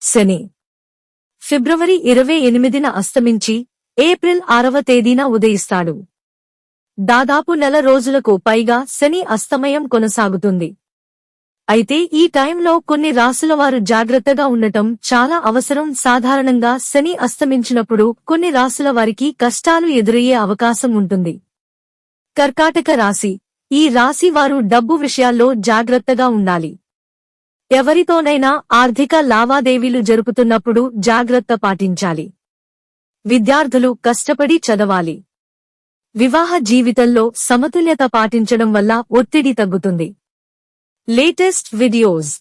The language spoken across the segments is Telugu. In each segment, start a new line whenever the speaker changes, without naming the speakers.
శని ఫిబ్రవరి 28న అస్తమించి ఏప్రిల్ 6వ తేదీన ఉదయిస్తాడు. దాదాపు నెల రోజులకు పైగా శని అస్తమయం కొనసాగుతుంది. అయితే ఈ టైంలో కొన్ని రాశులవారు జాగ్రత్తగా ఉండటం చాలా అవసరం. సాధారణంగా శని అస్తమించినప్పుడు కొన్ని రాశుల వారికి కష్టాలు ఎదురయ్యే అవకాశం ఉంటుంది. కర్కాటక రాశి. ఈ రాశి వారు డబ్బు విషయాల్లో జాగ్రత్తగా ఉండాలి. ఎవరితోనైనా ఆర్థిక లావాదేవీలు జరుపుతున్నప్పుడు జాగ్రత్త పాటించాలి. విద్యార్థులు కష్టపడి చదవాలి. వివాహ జీవితంలో సమతుల్యత పాటించడం వల్ల ఒత్తిడి తగ్గుతుంది. Latest videos.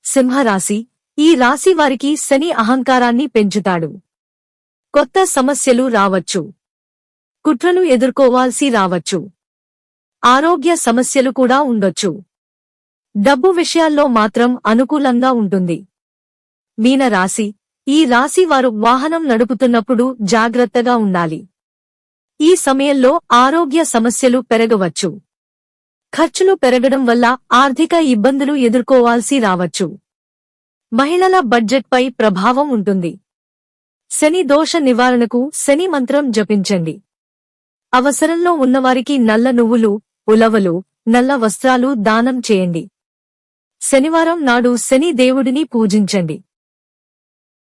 సింహరాశి. ఈ రాశి వారికి శని అహంకారాన్ని పెంచుతాడు. కొత్త సమస్యలు రావచ్చు. కుట్రలు ఎదుర్కోవాల్సి రావచ్చు. ఆరోగ్య సమస్యలు కూడా ఉండొచ్చు. డబ్బు విషయాల్లో మాత్రం అనుకూలంగా ఉంటుంది. మీనరాశి. ఈ రాశి వారు వాహనం నడుపుతున్నప్పుడు జాగ్రత్తగా ఉండాలి. ఈ సమయంలో ఆరోగ్య సమస్యలు పెరగవచ్చు. ఖర్చులు పెరగడం వల్ల ఆర్థిక ఇబ్బందులు ఎదుర్కోవాల్సి రావచ్చు. మహిళల బడ్జెట్పై ప్రభావం ఉంటుంది. శని దోష నివారణకు శని మంత్రం జపించండి. అవసరంలో ఉన్నవారికి నల్ల నువ్వులు, ఉలవలు, నల్ల వస్త్రాలు దానం చేయండి. శనివారం నాడు శని దేవుడిని పూజించండి.